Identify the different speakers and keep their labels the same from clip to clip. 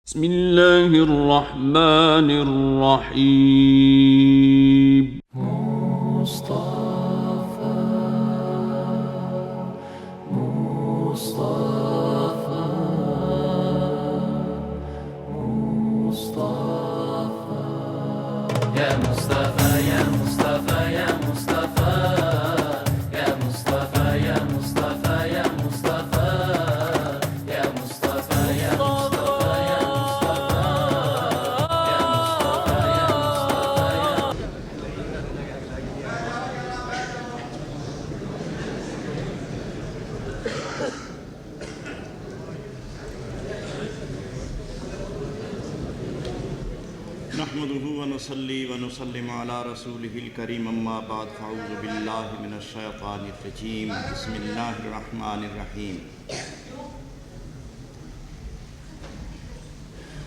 Speaker 1: بسم الله الرحمن الرحيم
Speaker 2: يا مصطفى يا مصطفى يا مصطفى يا مصطفى يا مصطفى يا مصطفى يا مصطفى يا مصطفى يا
Speaker 3: نحمده ونصلي ونسلم على رسوله الكريم اما بعد فاعوذ بالله من الشيطان الرجيم بسم الله الرحمن الرحيم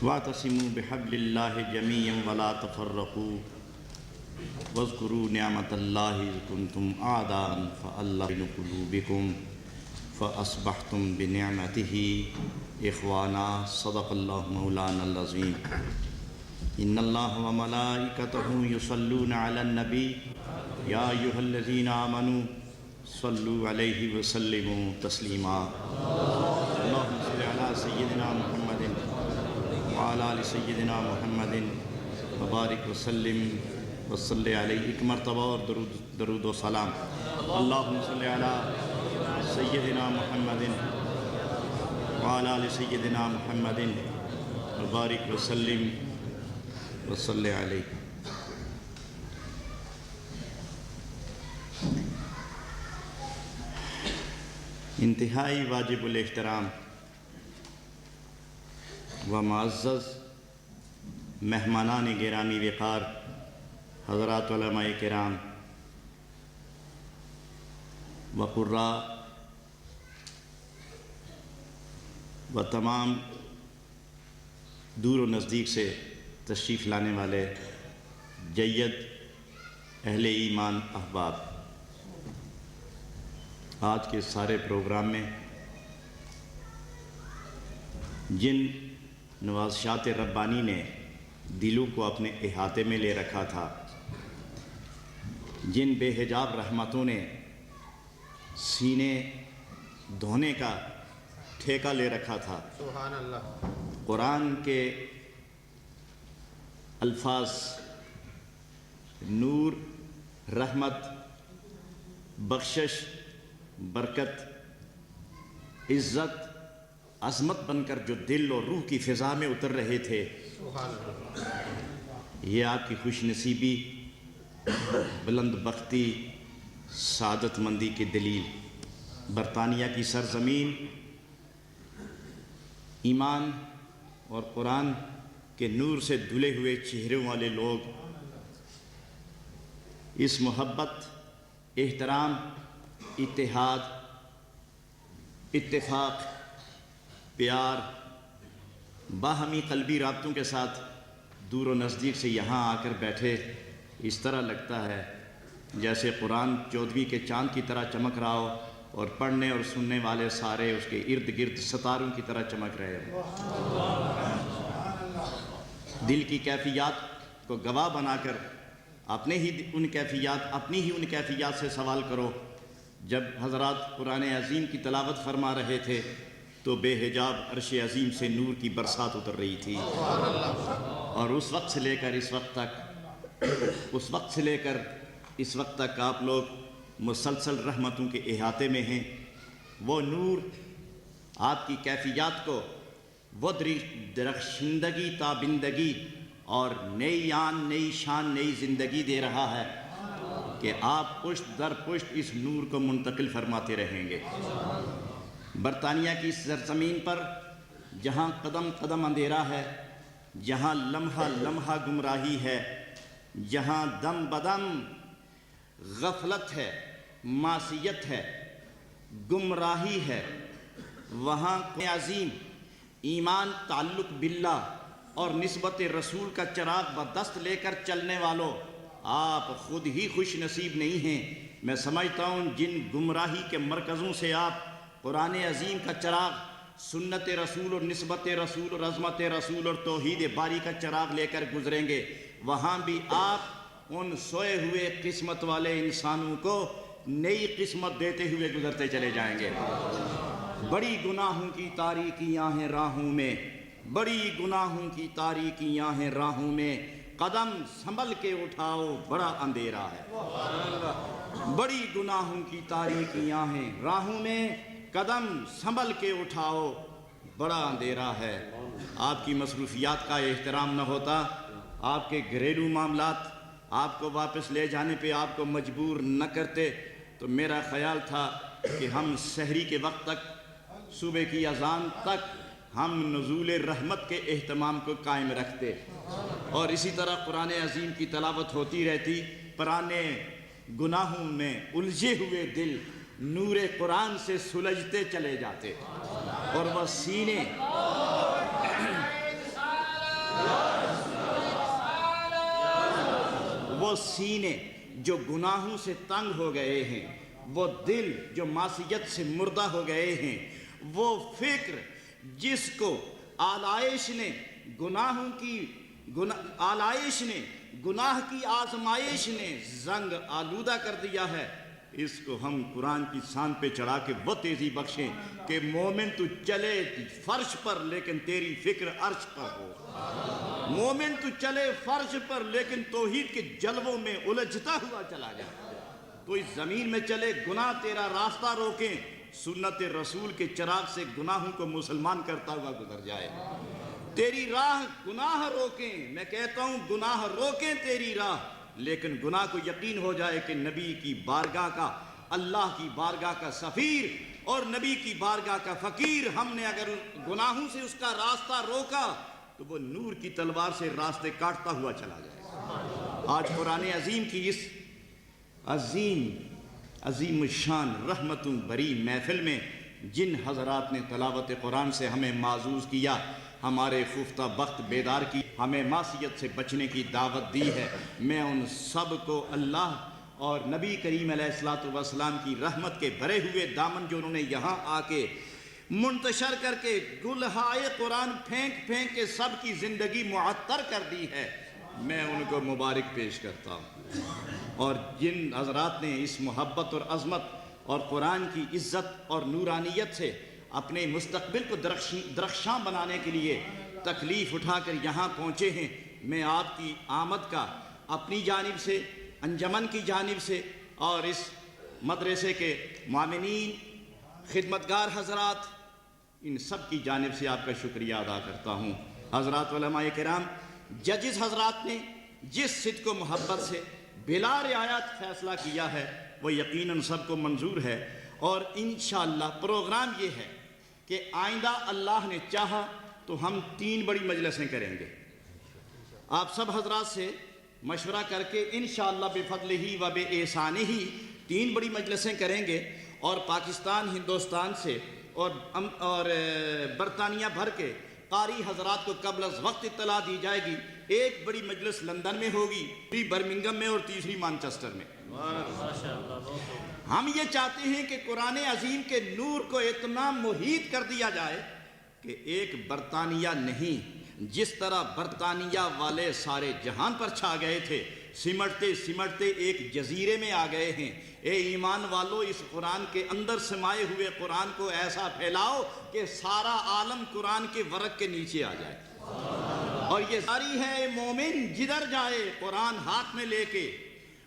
Speaker 3: واعتصموا بحبل الله جميعا ولا تفرقوا واذكروا نعمة الله إذ كنتم أعداء فألف بين قلوبكم فأصبحتم بنعمته إخوانا صدق الله مولانا العظيم ان اللہ وملائکتہ یصلون علی النبی یا ایھا الذین آمنوا صلوا علیہ وسلموا تسلیما اللہم صل علی سیدنا محمد وعلی آل سیدنا محمد وبارک وسلم وصلی علیہ ایک مرتبہ اور درود و سلام اللہم صل علی سیدنا محمد وعلی آل سیدنا محمد وبارک وسلم وصلی علیہ. انتہائی واجب الاحترام و معزز مہمانان گرامی وقار حضرات علماء کرام و قراء و تمام دور و نزدیک سے تشریف لانے والے جید اہل ایمان احباب، آج کے سارے پروگرام میں جن نوازشات ربانی نے دلوں کو اپنے احاطے میں لے رکھا تھا، جن بے حجاب رحمتوں نے سینے دھونے کا ٹھیکہ لے رکھا تھا، سبحان اللہ، قرآن کے الفاظ نور، رحمت، بخشش، برکت، عزت، عظمت بن کر جو دل اور روح کی فضا میں اتر رہے تھے، یہ آپ کی خوش نصیبی، بلند بختی، سعادت مندی کی دلیل. برطانیہ کی سرزمین ایمان اور قرآن کہ نور سے دھلے ہوئے چہروں والے لوگ اس محبت، احترام، اتحاد، اتفاق، پیار، باہمی قلبی رابطوں کے ساتھ دور و نزدیک سے یہاں آ کر بیٹھے. اس طرح لگتا ہے جیسے قرآن 14ویں کے چاند کی طرح چمک رہا ہو اور پڑھنے اور سننے والے سارے اس کے ارد گرد ستاروں کی طرح چمک رہے ہوں. دل کی کیفیات کو گواہ بنا کر اپنی ہی ان کیفیات سے سوال کرو. جب حضرات قرآن عظیم کی تلاوت فرما رہے تھے تو بے حجاب عرش عظیم سے نور کی برسات اتر رہی تھی، اور اس وقت سے لے کر اس وقت تک آپ لوگ مسلسل رحمتوں کے احاطے میں ہیں. وہ نور آپ کی کیفیات کو وہ درخشندگی، تابندگی اور نئی آن، نئی شان، نئی زندگی دے رہا ہے کہ آپ پشت در پشت اس نور کو منتقل فرماتے رہیں گے. برطانیہ کی سرزمین پر جہاں قدم قدم اندھیرا ہے، جہاں لمحہ لمحہ گمراہی ہے، جہاں دم بدم غفلت ہے، معصیت ہے، گمراہی ہے، وہاں عظیم ایمان، تعلق باللہ اور نسبت رسول کا چراغ بدست لے کر چلنے والوں، آپ خود ہی خوش نصیب نہیں ہیں. میں سمجھتا ہوں جن گمراہی کے مرکزوں سے آپ قرآن عظیم کا چراغ سنت رسول اور نسبت رسول اور عظمت رسول اور توحید باری کا چراغ لے کر گزریں گے، وہاں بھی آپ ان سوئے ہوئے قسمت والے انسانوں کو نئی قسمت دیتے ہوئے گزرتے چلے جائیں گے۔ بڑی گناہوں کی تاریکیاں ہیں راہوں میں، بڑی گناہوں کی تاریکیاں ہیں راہوں میں، قدم سنبھل کے اٹھاؤ بڑا اندھیرا ہے۔ بڑی گناہوں کی تاریکیاں ہیں راہوں میں، قدم سنبھل کے اٹھاؤ بڑا اندھیرا ہے۔ آپ کی مصروفیات کا احترام نہ ہوتا، آپ کے گھریلو معاملات آپ کو واپس لے جانے پہ آپ کو مجبور نہ کرتے، تو میرا خیال تھا کہ ہم سحری کے وقت تک، صبح کی اذان تک ہم نزول رحمت کے اہتمام کو قائم رکھتے، اور اسی طرح قرآن عظیم کی تلاوت ہوتی رہتی، پرانے گناہوں میں الجھے ہوئے دل نور قرآن سے سلجھتے چلے جاتے، اور وہ سینے جو گناہوں سے تنگ ہو گئے ہیں، وہ دل جو معصیت سے مردہ ہو گئے ہیں، وہ فکر جس کو آلائش نے گناہ کی آزمائش نے زنگ آلودہ کر دیا ہے، اس کو ہم قرآن کی شان پہ چڑھا کے وہ تیزی بخشیں کہ مومن تو چلے فرش پر لیکن تیری فکر عرش پر ہو، مومن تو چلے فرش پر لیکن توحید کے جلووں میں الجھتا ہوا چلا جائے، تو اس زمین میں چلے گناہ تیرا راستہ روکیں، سنت رسول کے چراغ سے گناہوں کو مسلمان کرتا ہوا گزر جائے، تیری راہ گناہ روکیں، میں کہتا ہوں گناہ روکیں تیری راہ، لیکن گناہ کو یقین ہو جائے کہ نبی کی بارگاہ کا، اللہ کی بارگاہ کا سفیر اور نبی کی بارگاہ کا فقیر ہم نے اگر گناہوں سے اس کا راستہ روکا تو وہ نور کی تلوار سے راستے کاٹتا ہوا چلا جائے۔ آج قرآن عظیم کی اس عظیم الشان رحمتوں بری محفل میں جن حضرات نے تلاوت قرآن سے ہمیں معزوز کیا، ہمارے خفتہ بخت بیدار کی، ہمیں معصیت سے بچنے کی دعوت دی ہے، میں ان سب کو اللہ اور نبی کریم علیہ السلام کی رحمت کے بھرے ہوئے دامن جو انہوں نے یہاں آ کے منتشر کر کے گلہائے قرآن پھینک پھینک کے سب کی زندگی معطر کر دی ہے، میں ان کو مبارک پیش کرتا ہوں، اور جن حضرات نے اس محبت اور عظمت اور قرآن کی عزت اور نورانیت سے اپنے مستقبل کو درخشاں بنانے کے لیے تکلیف اٹھا کر یہاں پہنچے ہیں، میں آپ کی آمد کا اپنی جانب سے، انجمن کی جانب سے اور اس مدرسے کے معاونین، خدمتگار حضرات، ان سب کی جانب سے آپ کا شکریہ ادا کرتا ہوں۔ حضرات علماء کرام، ججز حضرات نے جس صدق و محبت سے بلا رعایت فیصلہ کیا ہے وہ یقیناً سب کو منظور ہے، اور انشاءاللہ پروگرام یہ ہے کہ آئندہ اللہ نے چاہا تو ہم 3 بڑی مجلسیں کریں گے، آپ سب حضرات سے مشورہ کر کے انشاءاللہ بفضلہ و باحسانہ 3 بڑی مجلسیں کریں گے، اور پاکستان، ہندوستان سے اور برطانیہ بھر کے قاری حضرات کو قبل از وقت اطلاع دی جائے گی، ایک بڑی مجلس لندن میں ہوگی، دوسری برمنگم میں اور تیسری مانچسٹر میں۔ ہم یہ چاہتے ہیں کہ قرآن عظیم کے نور کو اتنا محیط کر دیا جائے کہ ایک برطانیہ نہیں، جس طرح برطانیہ والے سارے جہان پر چھا گئے تھے، سمٹتے سمٹتے ایک جزیرے میں آ گئے ہیں، اے ایمان والو اس قرآن کے اندر سمائے ہوئے قرآن کو ایسا پھیلاؤ کہ سارا عالم قرآن کے ورق کے نیچے آ جائے، اور یہ ساری ہے اے مومن جدھر جائے قرآن ہاتھ میں لے کے،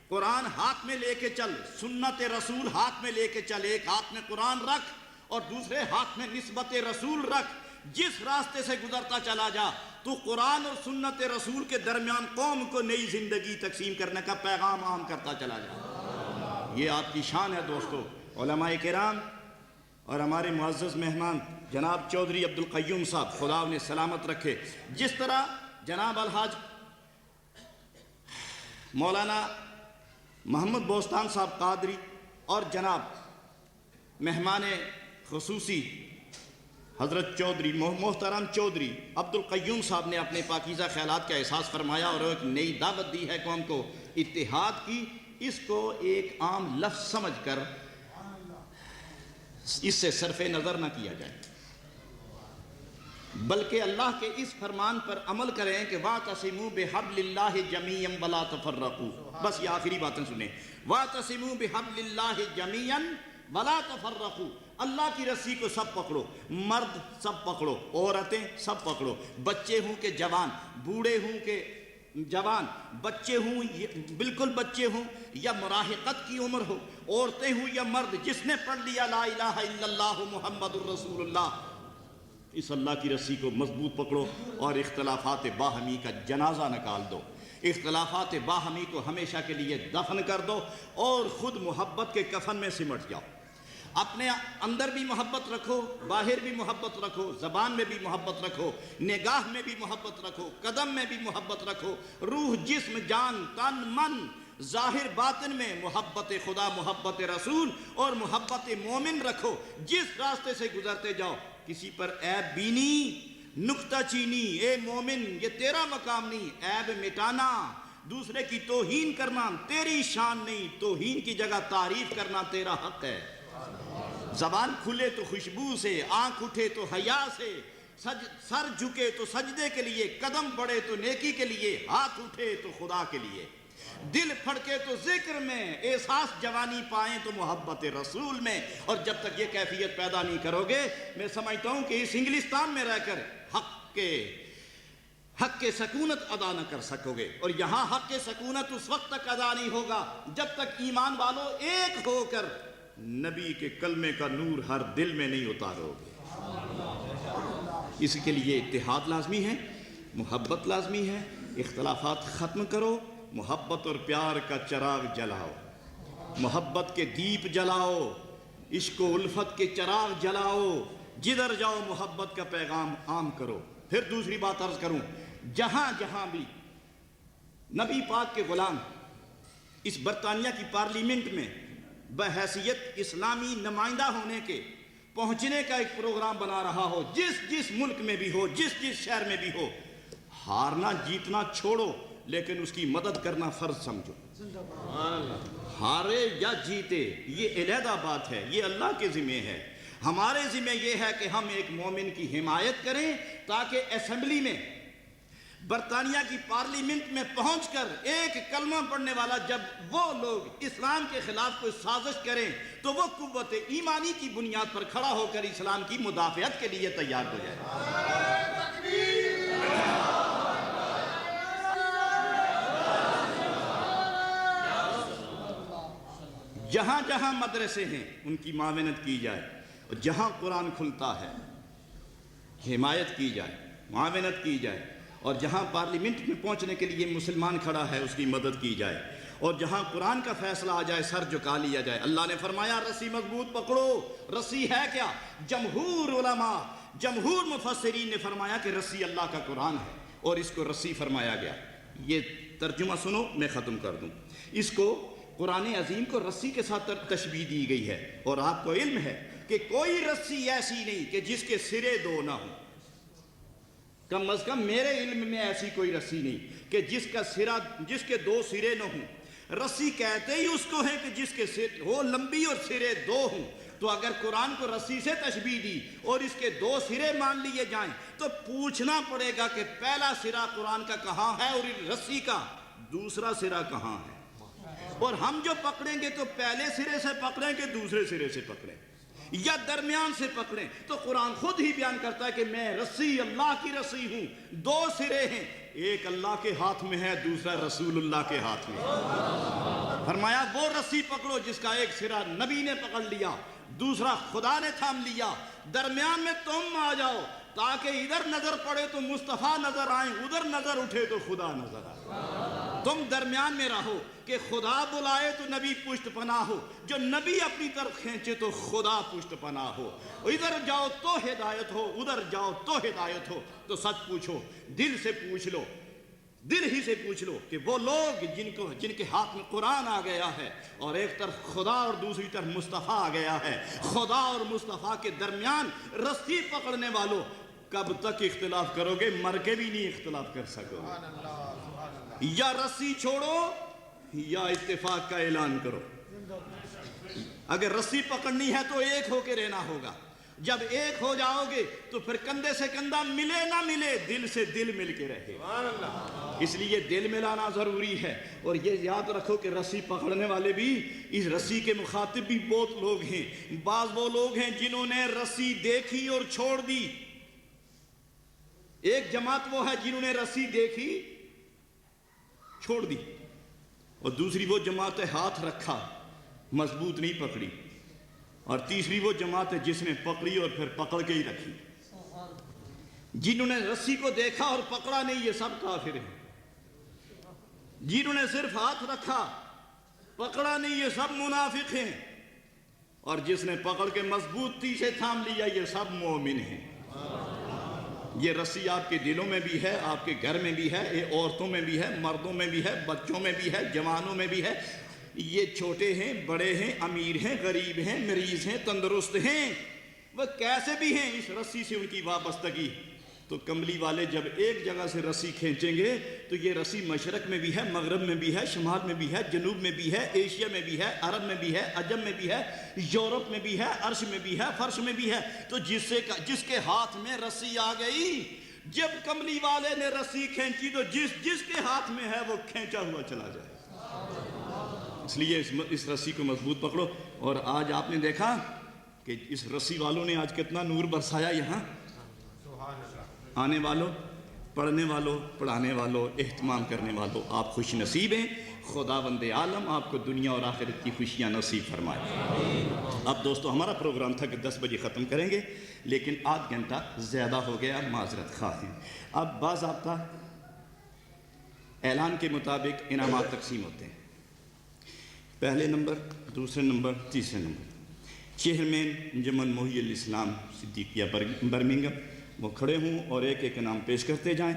Speaker 3: قرآن ہاتھ میں لے کے چل، سنت رسول ہاتھ میں لے کے چل، ایک ہاتھ میں قرآن رکھ اور دوسرے ہاتھ میں نسبت رسول رکھ، جس راستے سے گزرتا چلا جا تو قرآن اور سنت رسول کے درمیان قوم کو نئی زندگی تقسیم کرنے کا پیغام عام کرتا چلا جا، یہ آپ کی شان ہے دوستو۔ علماء کرام اور ہمارے معزز مہمان جناب چودھری عبدالقیوم صاحب، خدا انہیں سلامت رکھے، جس طرح جناب الحاج مولانا محمد بوستان صاحب قادری اور جناب مہمان خصوصی حضرت چودھری محترم چودھری عبدالقیوم صاحب نے اپنے پاکیزہ خیالات کا احساس فرمایا اور ایک نئی دعوت دی ہے قوم کو اتحاد کی، اس کو ایک عام لفظ سمجھ کر اس سے صرف نظر نہ کیا جائے، بلکہ اللہ کے اس فرمان پر عمل کریں کہ وَاعْتَصِمُوا بِحَبْلِ اللَّهِ جَمِيعًا وَلَا تَفَرَّقُوا. بس یہ آخری باتیں سنیں. وَاعْتَصِمُوا بِحَبْلِ اللَّهِ جَمِيعًا وَلَا تَفَرَّقُوا. اللہ کی رسی کو سب پکڑو، مرد سب پکڑو، عورتیں سب پکڑو، بچے ہوں کہ جوان، بوڑھے ہوں کہ جوان، بچے ہوں بالکل بچے ہوں یا مراہقت کی عمر ہو، عورتیں ہوں یا مرد، جس نے پڑھ لیا لا الہ الا اللہ محمد الرسول اللہ، اس اللہ کی رسی کو مضبوط پکڑو اور اختلافات باہمی کا جنازہ نکال دو. اختلافات باہمی کو ہمیشہ کے لیے دفن کر دو اور خود محبت کے کفن میں سمٹ جاؤ. اپنے اندر بھی محبت رکھو، باہر بھی محبت رکھو، زبان میں بھی محبت رکھو، نگاہ میں بھی محبت رکھو، قدم میں بھی محبت رکھو، روح جسم جان تن من ظاہر باطن میں محبت خدا، محبت رسول اور محبت مومن رکھو. جس راستے سے گزرتے جاؤ کسی پر عیب بینی، نکتہ چینی، اے مومن یہ تیرا مقام نہیں، عیب مٹانا، دوسرے کی توہین کرنا تیری شان نہیں، توہین کی جگہ تعریف کرنا تیرا حق ہے. زبان کھلے تو خوشبو سے، آنکھ اٹھے تو حیا سے، سر جھکے تو سجدے کے لیے، قدم بڑھے تو نیکی کے لیے، ہاتھ اٹھے تو خدا کے لیے، دل پھڑکے تو ذکر میں، احساس جوانی پائیں تو محبت رسول میں. اور جب تک یہ کیفیت پیدا نہیں کرو گے، میں سمجھتا ہوں کہ اس انگلستان میں رہ کر حق کے سکونت ادا نہ کر سکو گے. اور یہاں حق کے سکونت اس وقت تک ادا نہیں ہوگا جب تک ایمان والوں ایک ہو کر نبی کے کلمے کا نور ہر دل میں نہیں اتارو گے. اس کے لیے اتحاد لازمی ہے، محبت لازمی ہے. اختلافات ختم کرو، محبت اور پیار کا چراغ جلاؤ، محبت کے دیپ جلاؤ، عشق و الفت کے چراغ جلاؤ، جدھر جاؤ محبت کا پیغام عام کرو. پھر دوسری بات عرض کروں، جہاں جہاں بھی نبی پاک کے غلام اس برطانیہ کی پارلیمنٹ میں بحیثیت اسلامی نمائندہ ہونے کے پہنچنے کا ایک پروگرام بنا رہا ہو، جس ملک میں بھی ہو، جس شہر میں بھی ہو، ہارنا جیتنا چھوڑو لیکن اس کی مدد کرنا فرض سمجھو. ہارے یا جیتے یہ علیحدہ بات ہے، یہ اللہ کے ذمہ ہے. ہمارے ذمہ یہ ہے کہ ہم ایک مومن کی حمایت کریں تاکہ اسمبلی میں، برطانیہ کی پارلیمنٹ میں پہنچ کر ایک کلمہ پڑھنے والا جب وہ لوگ اسلام کے خلاف کوئی سازش کریں تو وہ قوت ایمانی کی بنیاد پر کھڑا ہو کر اسلام کی مدافعت کے لیے تیار ہو جائے. جہاں جہاں مدرسے ہیں ان کی معاونت کی جائے، اور جہاں قرآن کھلتا ہے حمایت کی جائے، معاونت کی جائے، اور جہاں پارلیمنٹ میں پہنچنے کے لیے مسلمان کھڑا ہے اس کی مدد کی جائے، اور جہاں قرآن کا فیصلہ آ جائے سر جھکا لیا جائے. اللہ نے فرمایا رسی مضبوط پکڑو. رسی ہے کیا؟ جمہور علماء، جمہور مفسرین نے فرمایا کہ رسی اللہ کا قرآن ہے اور اس کو رسی فرمایا گیا. یہ ترجمہ سنو میں ختم کر دوں. اس کو قرآن عظیم کو رسی کے ساتھ تشبیہ دی گئی ہے، اور آپ کو علم ہے کہ کوئی رسی ایسی نہیں کہ جس کے سرے دو نہ ہوں. کم از کم میرے علم میں ایسی کوئی رسی نہیں کہ جس کے دو سرے نہ ہوں. رسی کہتے ہی اس کو ہے کہ جس کے سر ہو لمبی اور سرے دو ہوں. تو اگر قرآن کو رسی سے تشبیہ دی اور اس کے دو سرے مان لیے جائیں تو پوچھنا پڑے گا کہ پہلا سرا قرآن کا کہاں ہے اور رسی کا دوسرا سرا کہاں ہے. اور ہم جو پکڑیں گے تو پہلے سرے سے پکڑیں کہ دوسرے سرے سے پکڑیں یا درمیان سے پکڑیں. تو قرآن خود ہی بیان کرتا ہے کہ میں رسی اللہ کی رسی ہوں. دو سرے ہیں، ایک اللہ کے ہاتھ میں ہے، دوسرا رسول اللہ کے ہاتھ میں. فرمایا وہ رسی پکڑو جس کا ایک سرا نبی نے پکڑ لیا، دوسرا خدا نے تھام لیا، درمیان میں تم آ جاؤ تاکہ ادھر نظر پڑے تو مصطفیٰ نظر آئیں، ادھر نظر اٹھے تو خدا نظر آئے. تم درمیان میں رہو کہ خدا بلائے تو نبی پشت پناہ ہو، جو نبی اپنی طرف کھینچے تو خدا پشت پناہ ہو. ادھر جاؤ تو ہدایت ہو، ادھر جاؤ تو ہدایت ہو. تو سچ پوچھو، دل سے پوچھ لو، دل ہی سے پوچھ لو کہ وہ لوگ جن کے ہاتھ میں قرآن آ گیا ہے اور ایک طرف خدا اور دوسری طرف مصطفیٰ آ گیا ہے، خدا اور مصطفیٰ کے درمیان رسی پکڑنے والوں، کب تک اختلاف کرو گے؟ مر کے بھی نہیں اختلاف کر سکو گے. یا رسی چھوڑو یا اتفاق کا اعلان کرو. اگر رسی پکڑنی ہے تو ایک ہو کے رہنا ہوگا، جب ایک ہو جاؤ گے تو پھر کندھے سے کندھا ملے نہ ملے، دل سے دل مل کے رہے، اس لیے دل ملانا ضروری ہے۔ اور یہ یاد رکھو کہ رسی پکڑنے والے بھی، اس رسی کے مخاطب بھی بہت لوگ ہیں۔ بعض وہ لوگ ہیں جنہوں نے رسی دیکھی اور چھوڑ دی، ایک جماعت وہ ہے جنہوں نے رسی دیکھی چھوڑ دی، اور دوسری وہ جماعت ہے ہاتھ رکھا مضبوط نہیں پکڑی، اور تیسری وہ جماعت ہے جس نے پکڑی اور پھر پکڑ کے ہی رکھی۔ جنہوں نے رسی کو دیکھا اور پکڑا نہیں، یہ سب کافر ہیں۔ جنہوں نے صرف ہاتھ رکھا پکڑا نہیں، یہ سب منافق ہیں، اور جس نے پکڑ کے مضبوطی سے تھام لیا، یہ سب مومن ہیں۔ یہ رسی آپ کے دلوں میں بھی ہے، آپ کے گھر میں بھی ہے، یہ عورتوں میں بھی ہے، مردوں میں بھی ہے، بچوں میں بھی ہے، جوانوں میں بھی ہے۔ یہ چھوٹے ہیں، بڑے ہیں، امیر ہیں، غریب ہیں، مریض ہیں، تندرست ہیں، وہ کیسے بھی ہیں، اس رسی سے ان کی وابستگی۔ تو کملی والے جب ایک جگہ سے رسی کھینچیں گے تو یہ رسی مشرق میں بھی ہے، مغرب میں بھی ہے، شمال میں بھی ہے، جنوب میں بھی ہے، ایشیا میں بھی ہے، عرب میں بھی ہے، عجم میں بھی ہے، یورپ میں بھی ہے، عرش میں بھی ہے، فرش میں بھی ہے۔ تو جس کے ہاتھ میں رسی آ گئی، جب کملی والے نے رسی کھینچی تو جس کے ہاتھ میں ہے وہ کھینچا ہوا چلا جائے۔ اس لیے اس رسی کو مضبوط پکڑو۔ اور آج آپ نے دیکھا کہ اس رسی والوں نے آج کتنا نور برسایا یہاں، آنے والوں، پڑھنے والوں، پڑھانے والوں، اہتمام کرنے والوں، آپ خوش نصیب ہیں۔ خداوند عالم آپ کو دنیا اور آخرت کی خوشیاں نصیب فرمائے۔ اب دوستو ہمارا پروگرام تھا کہ 10 بجے ختم کریں گے، لیکن آدھ گھنٹہ زیادہ ہو گیا، معذرت خواہ ہیں۔ اب باضابطہ اعلان کے مطابق انعامات تقسیم ہوتے ہیں، پہلے نمبر، دوسرے نمبر، تیسرے نمبر۔ چیئرمین جمن محی الاسلام صدیقیہ برمنگھم وہ کھڑے ہوں اور ایک ایک انعام پیش کرتے جائیں۔